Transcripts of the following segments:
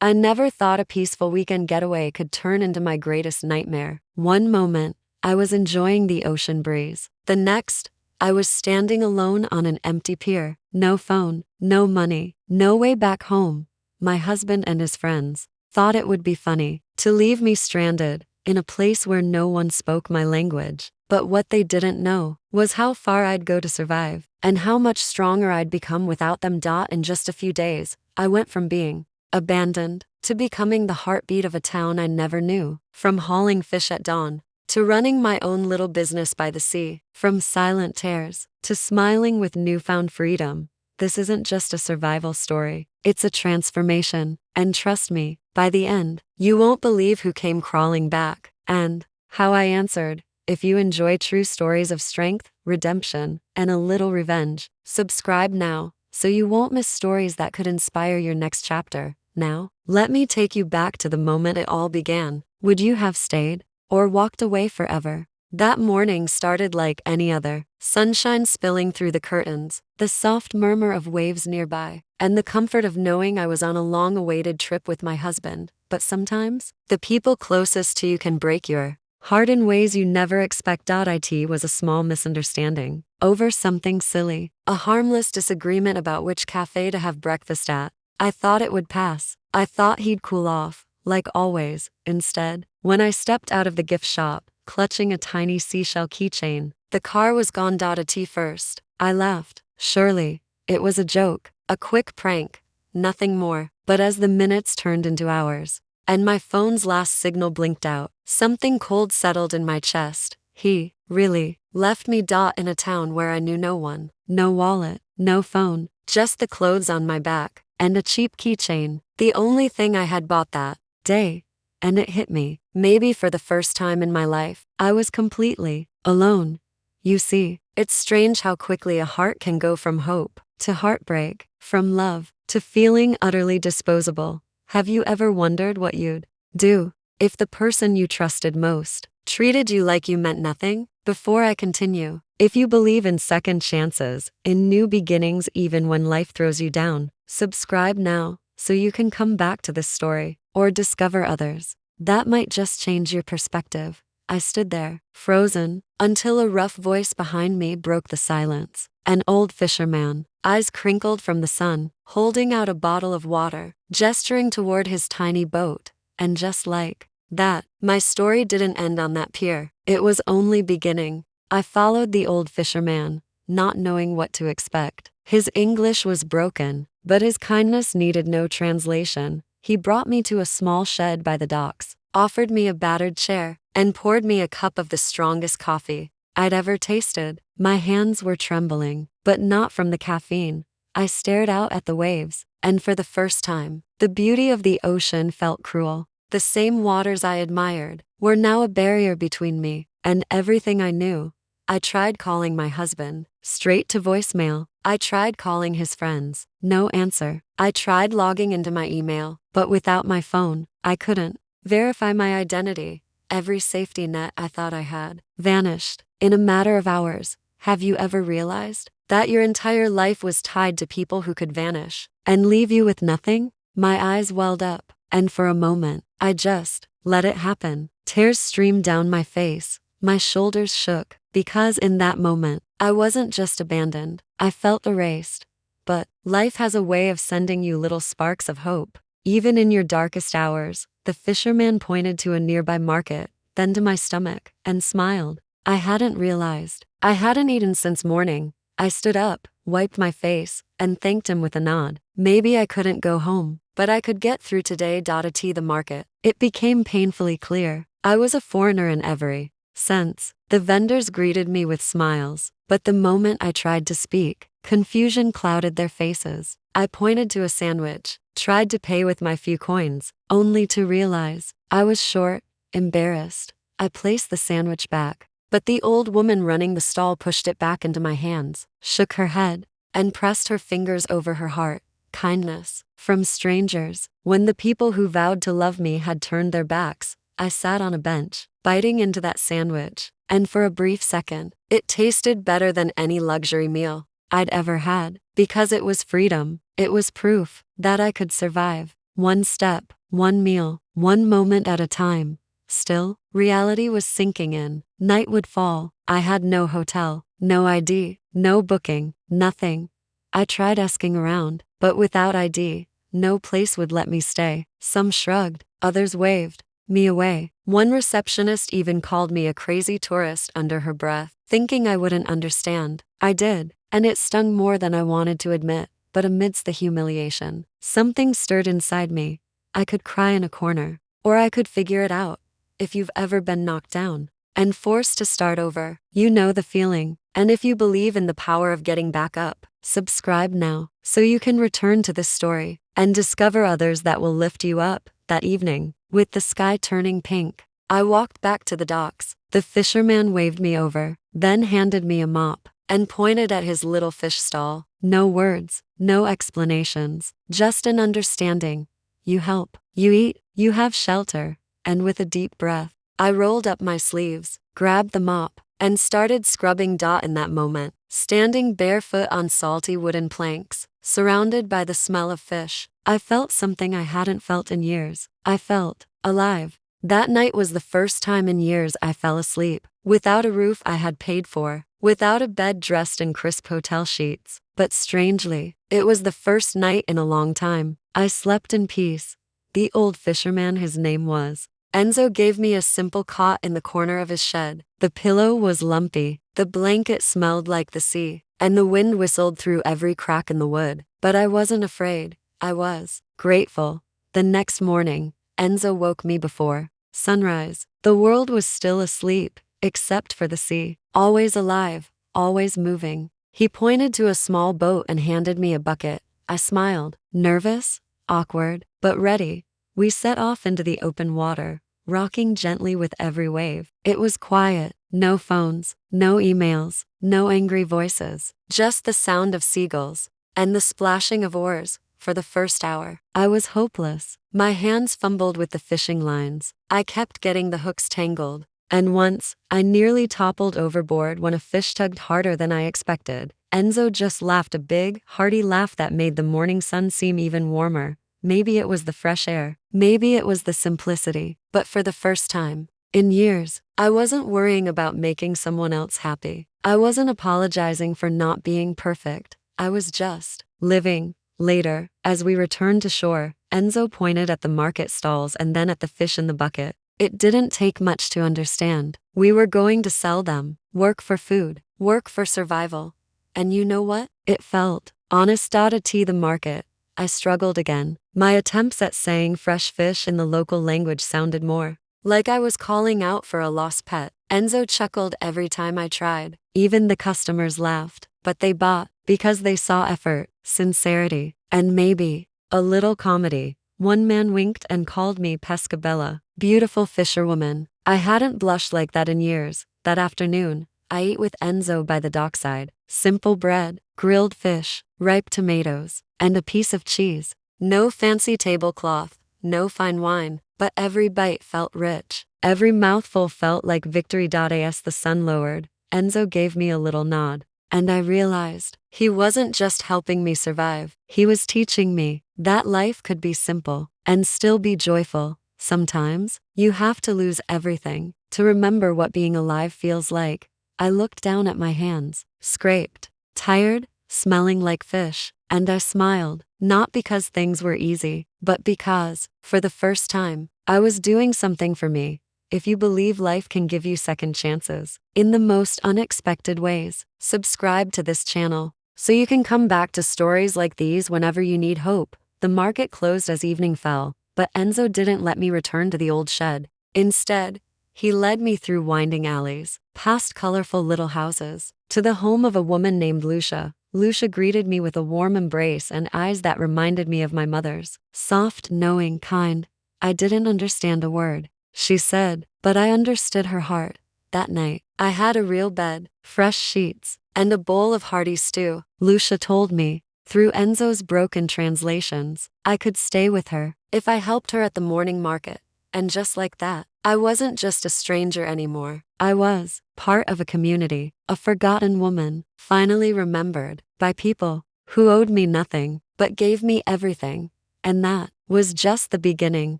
I never thought a peaceful weekend getaway could turn into my greatest nightmare. One moment, I was enjoying the ocean breeze. The next, I was standing alone on an empty pier. No phone, no money, no way back home. My husband and his friends thought it would be funny to leave me stranded in a place where no one spoke my language. But what they didn't know was how far I'd go to survive and how much stronger I'd become without them. In just a few days, I went from being abandoned to becoming the heartbeat of a town I never knew. From hauling fish at dawn to running my own little business by the sea. From silent tears to smiling with newfound freedom. This isn't just a survival story, it's a transformation. And trust me, by the end, you won't believe who came crawling back and how I answered. If you enjoy true stories of strength, redemption, and a little revenge, subscribe now so you won't miss stories that could inspire your next chapter. Now, let me take you back to the moment it all began. Would you have stayed or walked away forever? That morning started like any other. Sunshine spilling through the curtains, the soft murmur of waves nearby, and the comfort of knowing I was on a long-awaited trip with my husband. But sometimes, the people closest to you can break your heart in ways you never expect. It was a small misunderstanding over something silly, a harmless disagreement about which cafe to have breakfast at. I thought it would pass. I thought he'd cool off, like always. Instead, when I stepped out of the gift shop, clutching a tiny seashell keychain, the car was gone. At first, I laughed. Surely, it was a joke, a quick prank, nothing more. But as the minutes turned into hours, and my phone's last signal blinked out, something cold settled in my chest. He really left me. In a town where I knew no one, no wallet, no phone, just the clothes on my back, and a cheap keychain, the only thing I had bought that day. And it hit me. Maybe for the first time in my life, I was completely alone. You see, it's strange how quickly a heart can go from hope to heartbreak, from love to feeling utterly disposable. Have you ever wondered what you'd do if the person you trusted most treated you like you meant nothing? Before I continue, if you believe in second chances, in new beginnings even when life throws you down, subscribe now so you can come back to this story or discover others that might just change your perspective. I stood there, frozen, until a rough voice behind me broke the silence. An old fisherman, eyes crinkled from the sun, holding out a bottle of water, gesturing toward his tiny boat. And just like that, my story didn't end on that pier. It was only beginning. I followed the old fisherman, not knowing what to expect. His English was broken, but his kindness needed no translation. He brought me to a small shed by the docks, offered me a battered chair, and poured me a cup of the strongest coffee I'd ever tasted. My hands were trembling, but not from the caffeine. I stared out at the waves, and for the first time, the beauty of the ocean felt cruel. The same waters I admired were now a barrier between me and everything I knew. I tried calling my husband, straight to voicemail. I tried calling his friends, no answer. I tried logging into my email, but without my phone, I couldn't verify my identity. Every safety net I thought I had vanished in a matter of hours. Have you ever realized that your entire life was tied to people who could vanish and leave you with nothing? My eyes welled up, and for a moment, I just let it happen. Tears streamed down my face. My shoulders shook, because in that moment, I wasn't just abandoned. I felt erased. But life has a way of sending you little sparks of hope, even in your darkest hours. The fisherman pointed to a nearby market, then to my stomach, and smiled. I hadn't realized I hadn't eaten since morning. I stood up, wiped my face, and thanked him with a nod. Maybe I couldn't go home, but I could get through today. At the market, it became painfully clear I was a foreigner in every sense. The vendors greeted me with smiles, but the moment I tried to speak, confusion clouded their faces. I pointed to a sandwich, tried to pay with my few coins, only to realize I was short, embarrassed. I placed the sandwich back, but the old woman running the stall pushed it back into my hands, shook her head, and pressed her fingers over her heart. Kindness from strangers. When the people who vowed to love me had turned their backs, I sat on a bench, biting into that sandwich, and for a brief second, it tasted better than any luxury meal I'd ever had, because it was freedom. It was proof that I could survive, one step, one meal, one moment at a time. Still, reality was sinking in. Night would fall. I had no hotel, no ID, no booking, nothing. I tried asking around, but without ID, no place would let me stay. Some shrugged, others waved me away. One receptionist even called me a crazy tourist under her breath, thinking I wouldn't understand. I did, and it stung more than I wanted to admit. But amidst the humiliation, something stirred inside me. I could cry in a corner, or I could figure it out. If you've ever been knocked down and forced to start over, you know the feeling. And if you believe in the power of getting back up, subscribe now so you can return to this story and discover others that will lift you up. That evening, with the sky turning pink, I walked back to the docks. The fisherman waved me over, then handed me a mop and pointed at his little fish stall. No words, no explanations, just an understanding. You help, you eat, you have shelter. And with a deep breath, I rolled up my sleeves, grabbed the mop, and started scrubbing. In that moment, standing barefoot on salty wooden planks, surrounded by the smell of fish, I felt something I hadn't felt in years. I felt alive. That night was the first time in years I fell asleep, without a roof I had paid for, without a bed dressed in crisp hotel sheets. But strangely, it was the first night in a long time I slept in peace. The old fisherman, his name was Enzo, gave me a simple cot in the corner of his shed. The pillow was lumpy, the blanket smelled like the sea, and the wind whistled through every crack in the wood. But I wasn't afraid. I was grateful. The next morning, Enzo woke me before sunrise. The world was still asleep, except for the sea, always alive, always moving. He pointed to a small boat and handed me a bucket. I smiled, nervous, awkward, but ready. We set off into the open water, rocking gently with every wave. It was quiet, no phones, no emails, no angry voices, just the sound of seagulls and the splashing of oars. For the first hour, I was hopeless. My hands fumbled with the fishing lines. I kept getting the hooks tangled. And once, I nearly toppled overboard when a fish tugged harder than I expected. Enzo just laughed, a big, hearty laugh that made the morning sun seem even warmer. Maybe it was the fresh air. Maybe it was the simplicity. But for the first time in years, I wasn't worrying about making someone else happy. I wasn't apologizing for not being perfect. I was just living. Later, as we returned to shore, Enzo pointed at the market stalls and then at the fish in the bucket. It didn't take much to understand. We were going to sell them, work for food, work for survival. And you know what? It felt honest. At the market, I struggled again. My attempts at saying fresh fish in the local language sounded more like I was calling out for a lost pet. Enzo chuckled every time I tried. Even the customers laughed, but they bought because they saw effort, sincerity, and maybe a little comedy. One man winked and called me Pescabella, beautiful fisherwoman. I hadn't blushed like that in years. That afternoon, I ate with Enzo by the dockside. Simple bread, grilled fish, ripe tomatoes, and a piece of cheese. No fancy tablecloth, no fine wine, but every bite felt rich. Every mouthful felt like victory. As the sun lowered, Enzo gave me a little nod. And I realized he wasn't just helping me survive. He was teaching me that life could be simple and still be joyful. Sometimes, you have to lose everything to remember what being alive feels like. I looked down at my hands, scraped, tired, smelling like fish, and I smiled, not because things were easy, but because, for the first time, I was doing something for me. If you believe life can give you second chances in the most unexpected ways, subscribe to this channel so you can come back to stories like these whenever you need hope. The market closed as evening fell, but Enzo didn't let me return to the old shed. Instead, he led me through winding alleys, past colorful little houses, to the home of a woman named Lucia. Lucia greeted me with a warm embrace and eyes that reminded me of my mother's. Soft, knowing, kind. I didn't understand a word she said, but I understood her heart. That night, I had a real bed, fresh sheets, and a bowl of hearty stew. Lucia told me, through Enzo's broken translations, I could stay with her if I helped her at the morning market. And just like that, I wasn't just a stranger anymore. I was part of a community, a forgotten woman, finally remembered by people who owed me nothing, but gave me everything. And that was just the beginning.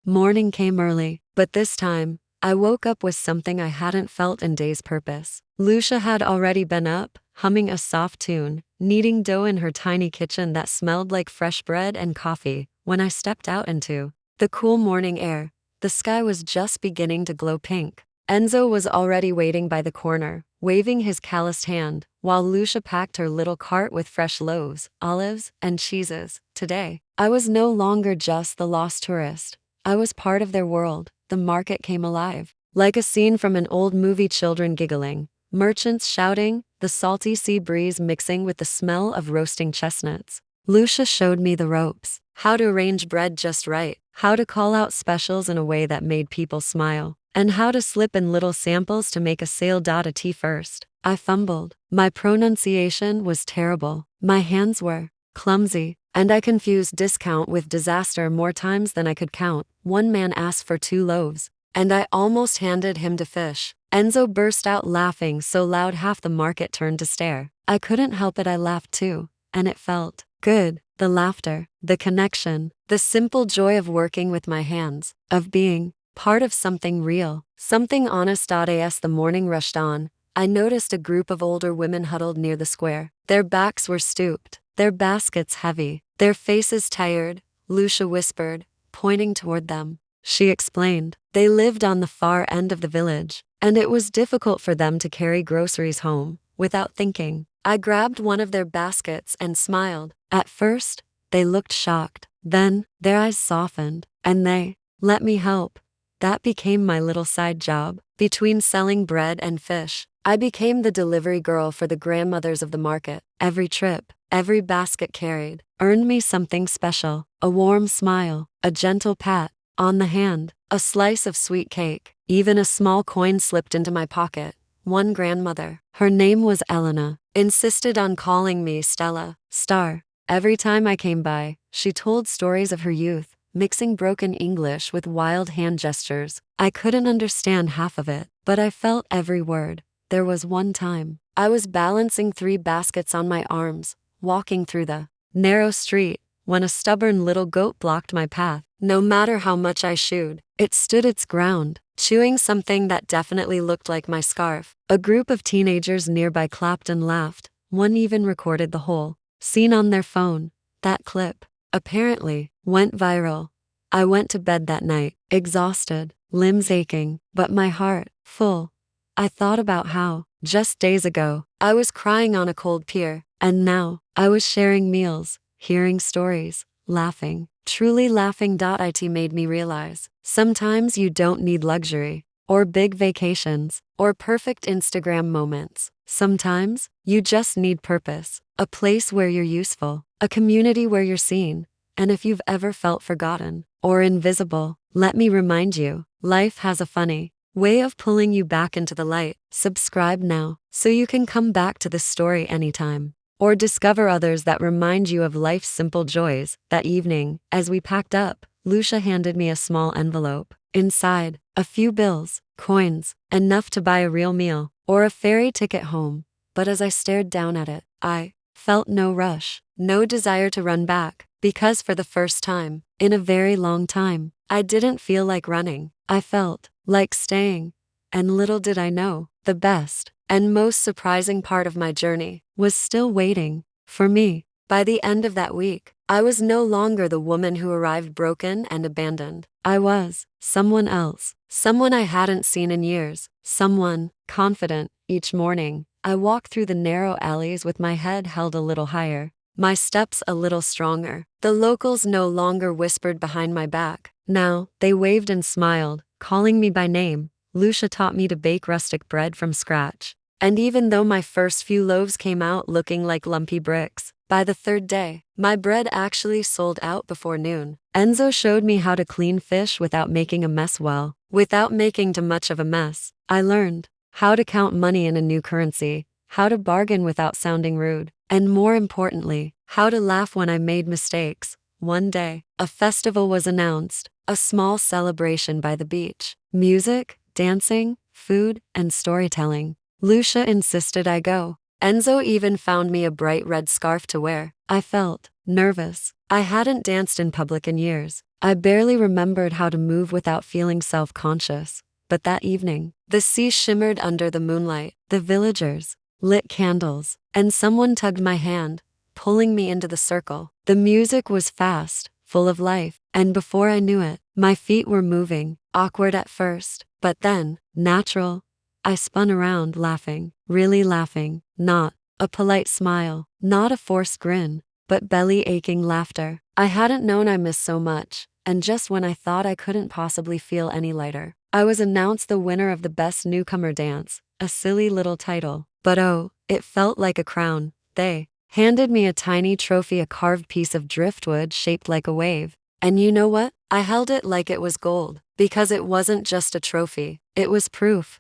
Morning came early, but this time, I woke up with something I hadn't felt in days. Purpose. Lucia had already been up, humming a soft tune, kneading dough in her tiny kitchen that smelled like fresh bread and coffee. When I stepped out into the cool morning air, the sky was just beginning to glow pink. Enzo was already waiting by the corner, waving his calloused hand, while Lucia packed her little cart with fresh loaves, olives, and cheeses. Today, I was no longer just the lost tourist. I was part of their world. The market came alive, like a scene from an old movie. Children giggling, merchants shouting, the salty sea breeze mixing with the smell of roasting chestnuts. Lucia showed me the ropes, how to arrange bread just right, how to call out specials in a way that made people smile, and how to slip in little samples to make a sale. A tea first. I fumbled. My pronunciation was terrible. My hands were clumsy, and I confused discount with disaster more times than I could count. One man asked for 2 loaves, and I almost handed him to fish. Enzo burst out laughing so loud half the market turned to stare. I couldn't help it. I laughed too, and it felt good. The laughter, the connection, the simple joy of working with my hands, of being part of something real, something honest. As the morning rushed on, I noticed a group of older women huddled near the square. Their backs were stooped, their baskets heavy, their faces tired. Lucia whispered, pointing toward them. She explained, they lived on the far end of the village, and it was difficult for them to carry groceries home. Without thinking, I grabbed one of their baskets and smiled. At first, they looked shocked. Then, their eyes softened, and they let me help. That became my little side job. Between selling bread and fish, I became the delivery girl for the grandmothers of the market. Every trip, every basket carried, earned me something special. A warm smile, a gentle pat on the hand, a slice of sweet cake, even a small coin slipped into my pocket. One grandmother, her name was Elena, insisted on calling me Stella, Star. Every time I came by, she told stories of her youth, mixing broken English with wild hand gestures. I couldn't understand half of it, but I felt every word. There was one time, I was balancing 3 baskets on my arms, walking through the narrow street, when a stubborn little goat blocked my path. No matter how much I shooed, it stood its ground, chewing something that definitely looked like my scarf. A group of teenagers nearby clapped and laughed. One even recorded the whole scene on their phone. That clip, apparently, went viral. I went to bed that night, exhausted, limbs aching, but my heart full. I thought about how, just days ago, I was crying on a cold pier, and now, I was sharing meals, hearing stories, laughing, truly laughing. It made me realize, sometimes you don't need luxury, or big vacations, or perfect Instagram moments. Sometimes, you just need purpose, a place where you're useful, a community where you're seen. And if you've ever felt forgotten, or invisible, let me remind you, life has a funny way of pulling you back into the light. Subscribe now, so you can come back to this story anytime, or discover others that remind you of life's simple joys. That evening, as we packed up, Lucia handed me a small envelope. Inside, a few bills, coins, enough to buy a real meal, or a ferry ticket home. But as I stared down at it, I felt no rush, no desire to run back, because for the first time, in a very long time, I didn't feel like running. I felt like staying. And little did I know, the best and most surprising part of my journey was still waiting for me. By the end of that week, I was no longer the woman who arrived broken and abandoned. I was someone else, someone I hadn't seen in years, someone confident. Each morning, I walked through the narrow alleys with my head held a little higher, my steps a little stronger. The locals no longer whispered behind my back. Now, they waved and smiled, calling me by name. Lucia taught me to bake rustic bread from scratch. And even though my first few loaves came out looking like lumpy bricks, by the 3rd day, my bread actually sold out before noon. Enzo showed me how to clean fish without making a mess. Well, without making too much of a mess. I learned how to count money in a new currency, how to bargain without sounding rude, and more importantly, how to laugh when I made mistakes. One day, a festival was announced, a small celebration by the beach. Music, dancing, food, and storytelling. Lucia insisted I go. Enzo even found me a bright red scarf to wear. I felt nervous. I hadn't danced in public in years. I barely remembered how to move without feeling self-conscious. But that evening, the sea shimmered under the moonlight, the villagers lit candles, and someone tugged my hand, pulling me into the circle. The music was fast, full of life, and before I knew it, my feet were moving, awkward at first, but then, natural. I spun around laughing, really laughing, not a polite smile, not a forced grin, but belly-aching laughter. I hadn't known I missed so much, and just when I thought I couldn't possibly feel any lighter, I was announced the winner of the Best Newcomer Dance, a silly little title. But oh, it felt like a crown. They handed me a tiny trophy, a carved piece of driftwood shaped like a wave. And you know what? I held it like it was gold, because it wasn't just a trophy. It was proof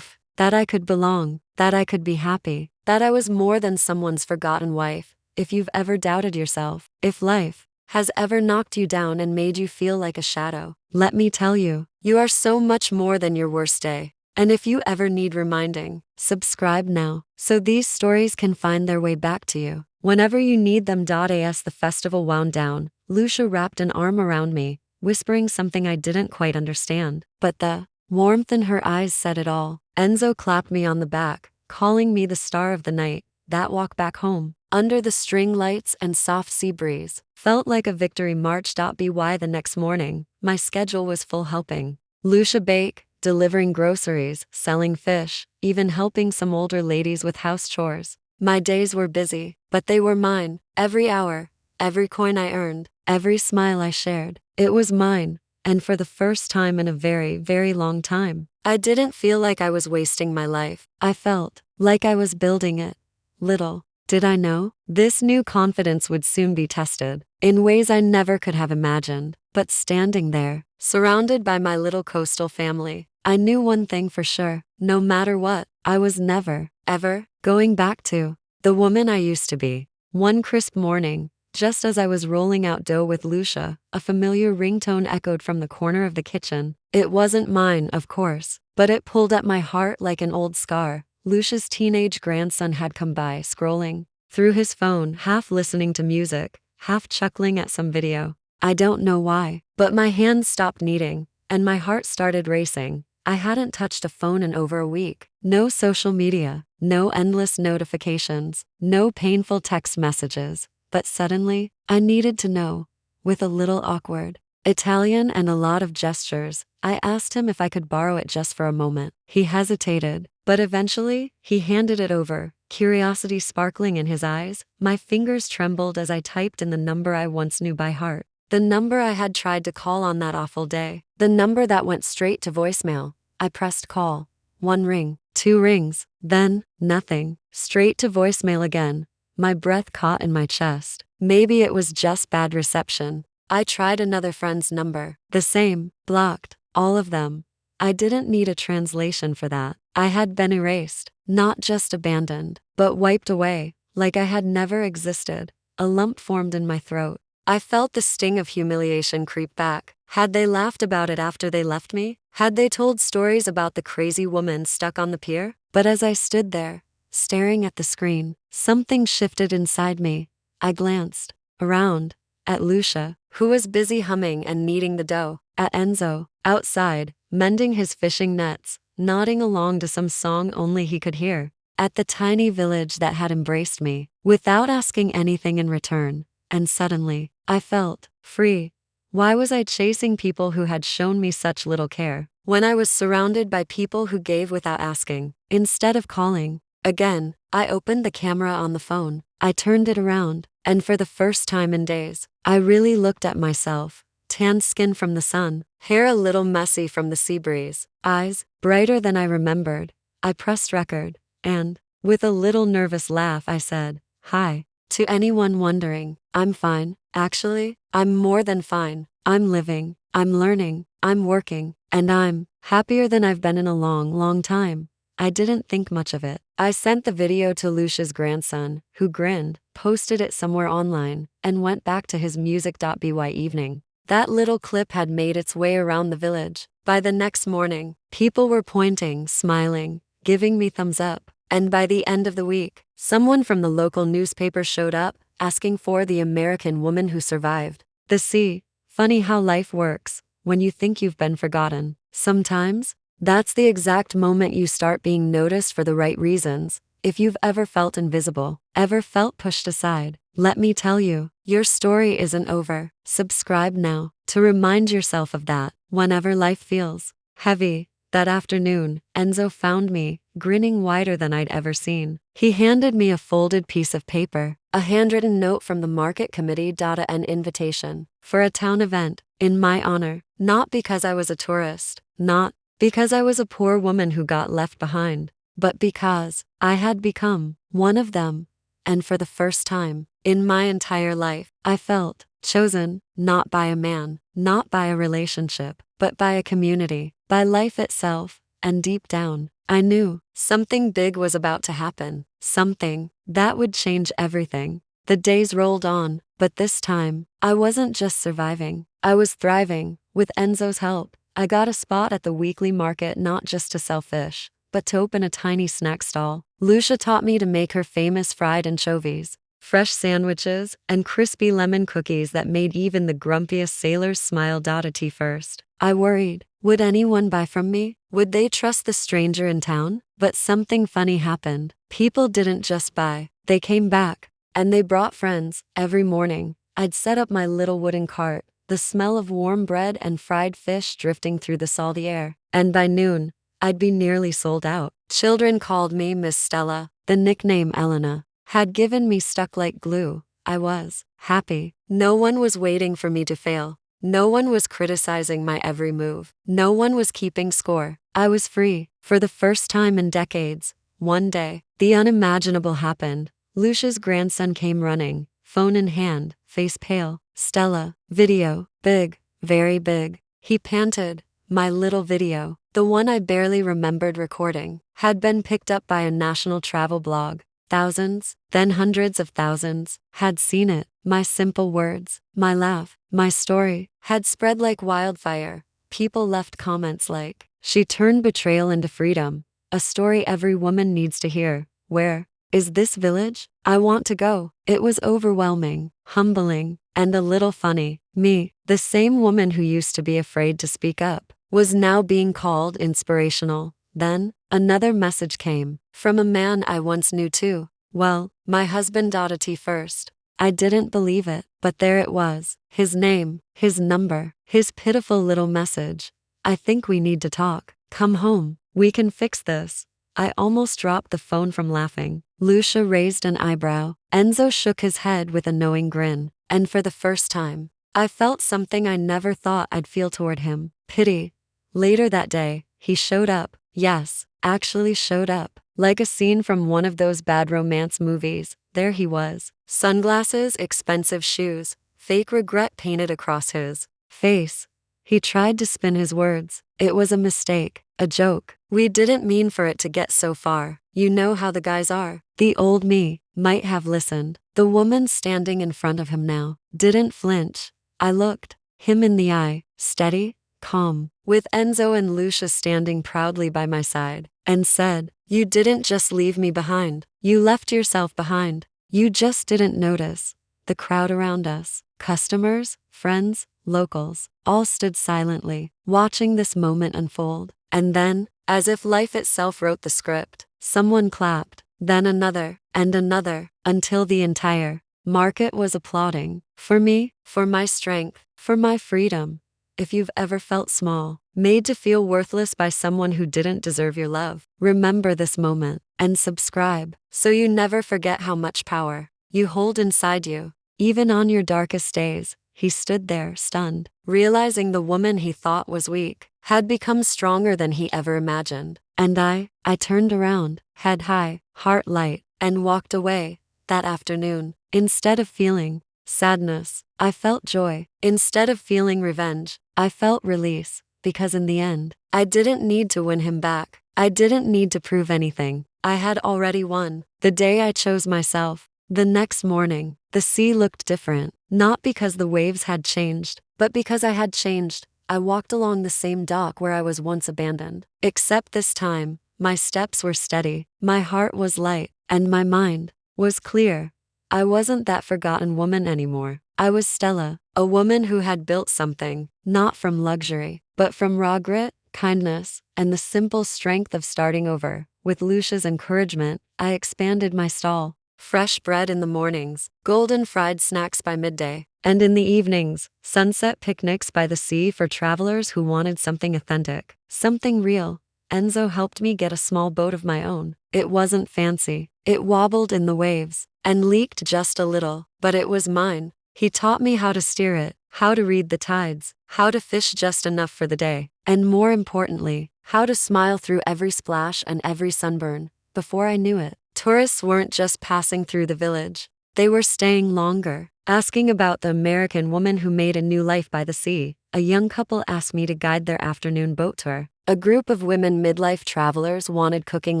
that I could belong, that I could be happy, that I was more than someone's forgotten wife. If you've ever doubted yourself, if life has ever knocked you down and made you feel like a shadow, let me tell you, you are so much more than your worst day. And if you ever need reminding, subscribe now, so these stories can find their way back to you whenever you need them. As the festival wound down, Lucia wrapped an arm around me, whispering something I didn't quite understand, but the warmth in her eyes said it all. Enzo clapped me on the back, calling me the star of the night. That walk back home, under the string lights and soft sea breeze, felt like a victory march. By the next morning, my schedule was full, helping Lucia bake, delivering groceries, selling fish, even helping some older ladies with house chores. My days were busy, but they were mine. Every hour, every coin I earned, every smile I shared, it was mine. And for the first time in a very, very long time, I didn't feel like I was wasting my life. I felt like I was building it. Little did I know, this new confidence would soon be tested, in ways I never could have imagined. But standing there, surrounded by my little coastal family, I knew one thing for sure: no matter what, I was never, ever, going back to the woman I used to be. One crisp morning, just as I was rolling out dough with Lucia, a familiar ringtone echoed from the corner of the kitchen. It wasn't mine, of course, but it pulled at my heart like an old scar. Lucia's teenage grandson had come by, scrolling through his phone, half listening to music, half chuckling at some video. I don't know why, but my hands stopped kneading, and my heart started racing. I hadn't touched a phone in over a week. No social media, no endless notifications, no painful text messages. But suddenly, I needed to know. With a little awkward Italian and a lot of gestures, I asked him if I could borrow it just for a moment. He hesitated, but eventually, he handed it over, curiosity sparkling in his eyes. My fingers trembled as I typed in the number I once knew by heart. The number I had tried to call on that awful day. The number that went straight to voicemail. I pressed call. 1 ring, 2 rings, then, nothing. Straight to voicemail again. My breath caught in my chest. Maybe it was just bad reception. I tried another friend's number. The same. Blocked. All of them. I didn't need a translation for that. I had been erased. Not just abandoned, but wiped away, like I had never existed. A lump formed in my throat. I felt the sting of humiliation creep back. Had they laughed about it after they left me? Had they told stories about the crazy woman stuck on the pier? But as I stood there, staring at the screen, something shifted inside me. I glanced around at Lucia, who was busy humming and kneading the dough, at Enzo, outside, mending his fishing nets, nodding along to some song only he could hear, at the tiny village that had embraced me, without asking anything in return. And suddenly, I felt free. Why was I chasing people who had shown me such little care, when I was surrounded by people who gave without asking? Instead of calling again, I opened the camera on the phone. I turned it around, and for the first time in days, I really looked at myself. Tanned skin from the sun, hair a little messy from the sea breeze, eyes brighter than I remembered. I pressed record, and, with a little nervous laugh, I said, "Hi." To anyone wondering, I'm fine. Actually, I'm more than fine. I'm living, I'm learning, I'm working, and I'm happier than I've been in a long, long time. I didn't think much of it. I sent the video to Lucia's grandson, who grinned, posted it somewhere online, and went back to his music.by evening. That little clip had made its way around the village. By the next morning, people were pointing, smiling, giving me thumbs up. And by the end of the week, someone from the local newspaper showed up, asking for the American woman who survived. The sea Funny how life works when you think you've been forgotten. Sometimes, that's the exact moment you start being noticed for the right reasons. If you've ever felt invisible, ever felt pushed aside, let me tell you, your story isn't over. Subscribe now to remind yourself of that whenever life feels heavy. That afternoon, Enzo found me, grinning wider than I'd ever seen. He handed me a folded piece of paper, a handwritten note from the market committee, an invitation for a town event in my honor. Not because I was a tourist, not because I was a poor woman who got left behind, but because I had become one of them. And for the first time in my entire life, I felt chosen, not by a man, not by a relationship, but by a community, by life itself. And deep down, I knew something big was about to happen, something that would change everything. The days rolled on, but this time, I wasn't just surviving, I was thriving. With Enzo's help, I got a spot at the weekly market, not just to sell fish, but to open a tiny snack stall. Lucia taught me to make her famous fried anchovies, fresh sandwiches, and crispy lemon cookies that made even the grumpiest sailors smile. At first, I worried, would anyone buy from me? Would they trust the stranger in town? But something funny happened. People didn't just buy, they came back. And they brought friends. Every morning, I'd set up my little wooden cart, the smell of warm bread and fried fish drifting through the salty air. And by noon, I'd be nearly sold out. Children called me Miss Stella. The nickname Elena had given me stuck like glue. I was happy. No one was waiting for me to fail. No one was criticizing my every move. No one was keeping score. I was free. For the first time in decades. One day, the unimaginable happened. Lucia's grandson came running, phone in hand, face pale. Stella, video, big, very big. He panted. My little video, the one I barely remembered recording, had been picked up by a national travel blog. Thousands, then hundreds of thousands, had seen it. My simple words, my laugh, my story, had spread like wildfire. People left comments like, "She turned betrayal into freedom. A story every woman needs to hear. Where is this village? I want to go." It was overwhelming, humbling, and a little funny. Me, the same woman who used to be afraid to speak up, was now being called inspirational. Then, another message came, from a man I once knew too. Well, my husband. At first, I didn't believe it, but there it was. His name, his number, his pitiful little message. "I think we need to talk. Come home. We can fix this." I almost dropped the phone from laughing. Lucia raised an eyebrow. Enzo shook his head with a knowing grin. And for the first time, I felt something I never thought I'd feel toward him. Pity. Later that day, he showed up. Yes, actually showed up. Like a scene from one of those bad romance movies. There he was. Sunglasses, expensive shoes, fake regret painted across his face. He tried to spin his words. It was a mistake, a joke. "We didn't mean for it to get so far. You know how the guys are." The old me might have listened. The woman standing in front of him now didn't flinch. I looked him in the eye, steady, calm, with Enzo and Lucia standing proudly by my side, and said, "You didn't just leave me behind. You left yourself behind. You just didn't notice." The crowd around us, customers, friends, locals, all stood silently, watching this moment unfold. And then, as if life itself wrote the script, someone clapped, then another, and another, until the entire market was applauding. For me, for my strength, for my freedom. If you've ever felt small, made to feel worthless by someone who didn't deserve your love, remember this moment, and subscribe, so you never forget how much power you hold inside you. Even on your darkest days, he stood there, stunned, realizing the woman he thought was weak had become stronger than he ever imagined. And I turned around, head high, heart light, and walked away. That afternoon, instead of feeling sadness, I felt joy. Instead of feeling revenge, I felt release. Because in the end, I didn't need to win him back. I didn't need to prove anything. I had already won. The day I chose myself. The next morning, the sea looked different. Not because the waves had changed, but because I had changed. I walked along the same dock where I was once abandoned. Except this time, my steps were steady, my heart was light, and my mind was clear. I wasn't that forgotten woman anymore. I was Stella, a woman who had built something, not from luxury, but from raw grit, kindness, and the simple strength of starting over. With Lucia's encouragement, I expanded my stall. Fresh bread in the mornings, golden fried snacks by midday, and in the evenings, sunset picnics by the sea for travelers who wanted something authentic, something real. Enzo helped me get a small boat of my own. It wasn't fancy. It wobbled in the waves and leaked just a little, but it was mine. He taught me how to steer it, how to read the tides, how to fish just enough for the day, and more importantly, how to smile through every splash and every sunburn. Before I knew it, tourists weren't just passing through the village. They were staying longer, asking about the American woman who made a new life by the sea. A young couple asked me to guide their afternoon boat tour. A group of women midlife travelers wanted cooking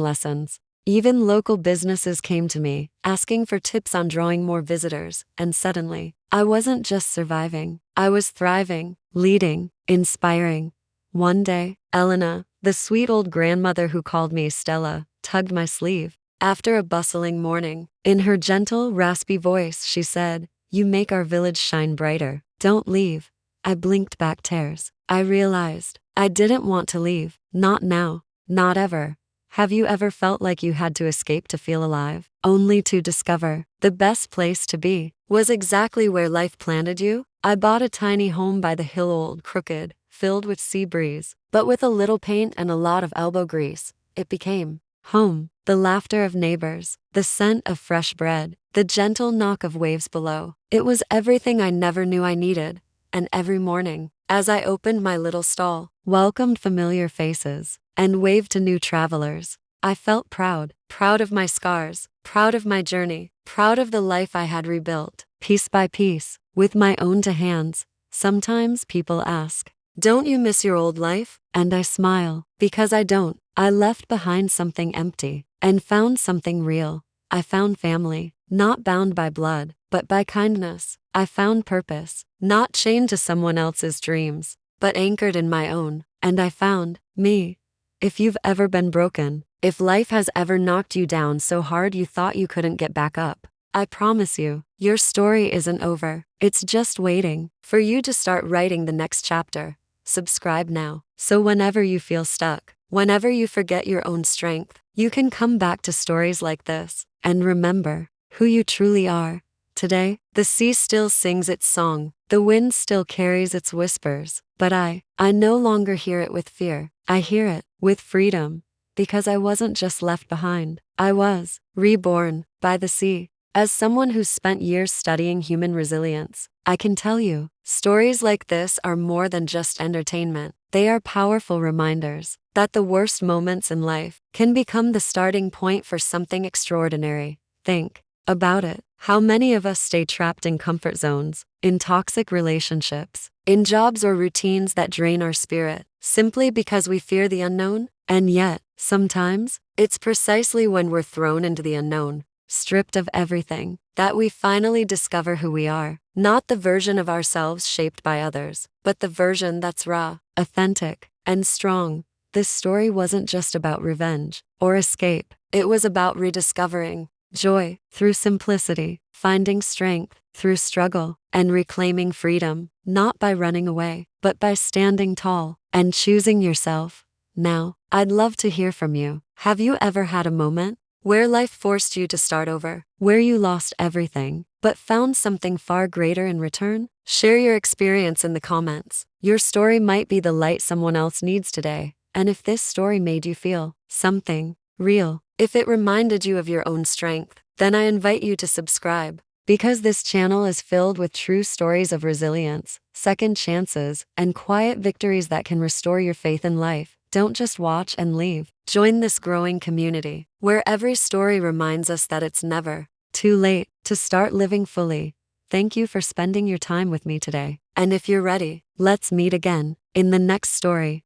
lessons. Even local businesses came to me, asking for tips on drawing more visitors, and suddenly, I wasn't just surviving. I was thriving, leading, inspiring. One day, Elena, the sweet old grandmother who called me Stella, tugged my sleeve. After a bustling morning, in her gentle, raspy voice, she said, "You make our village shine brighter. Don't leave." I blinked back tears. I realized I didn't want to leave. Not now. Not ever. Have you ever felt like you had to escape to feel alive, only to discover the best place to be was exactly where life planted you? I bought a tiny home by the hill, old, crooked, filled with sea breeze, but with a little paint and a lot of elbow grease. It became home. The laughter of neighbors, the scent of fresh bread, the gentle knock of waves below. It was everything I never knew I needed. And every morning, as I opened my little stall, welcomed familiar faces, and waved to new travelers, I felt proud. Proud of my scars, proud of my journey, proud of the life I had rebuilt, piece by piece, with my own two hands. Sometimes people ask, "Don't you miss your old life?" And I smile, because I don't. I left behind something empty, and found something real. I found family, not bound by blood, but by kindness. I found purpose, not chained to someone else's dreams, but anchored in my own. And I found me. If you've ever been broken, if life has ever knocked you down so hard you thought you couldn't get back up, I promise you, your story isn't over. It's just waiting for you to start writing the next chapter. Subscribe now, so whenever you feel stuck, whenever you forget your own strength, you can come back to stories like this and remember who you truly are. Today, the sea still sings its song, the wind still carries its whispers, but I no longer hear it with fear. I hear it with freedom, because I wasn't just left behind. I was reborn by the sea. As someone who's spent years studying human resilience, I can tell you, stories like this are more than just entertainment. They are powerful reminders that the worst moments in life can become the starting point for something extraordinary. Think about it. How many of us stay trapped in comfort zones, in toxic relationships, in jobs or routines that drain our spirit, simply because we fear the unknown? And yet, sometimes, it's precisely when we're thrown into the unknown, stripped of everything, that we finally discover who we are. Not the version of ourselves shaped by others, but the version that's raw, authentic, and strong. This story wasn't just about revenge or escape. It was about rediscovering joy through simplicity, finding strength through struggle, and reclaiming freedom, not by running away, but by standing tall and choosing yourself. Now, I'd love to hear from you. Have you ever had a moment where life forced you to start over, where you lost everything, but found something far greater in return? Share your experience in the comments. Your story might be the light someone else needs today. And if this story made you feel something real, if it reminded you of your own strength, then I invite you to subscribe. Because this channel is filled with true stories of resilience, second chances, and quiet victories that can restore your faith in life. Don't just watch and leave. Join this growing community, where every story reminds us that it's never too late to start living fully. Thank you for spending your time with me today. And if you're ready, let's meet again in the next story.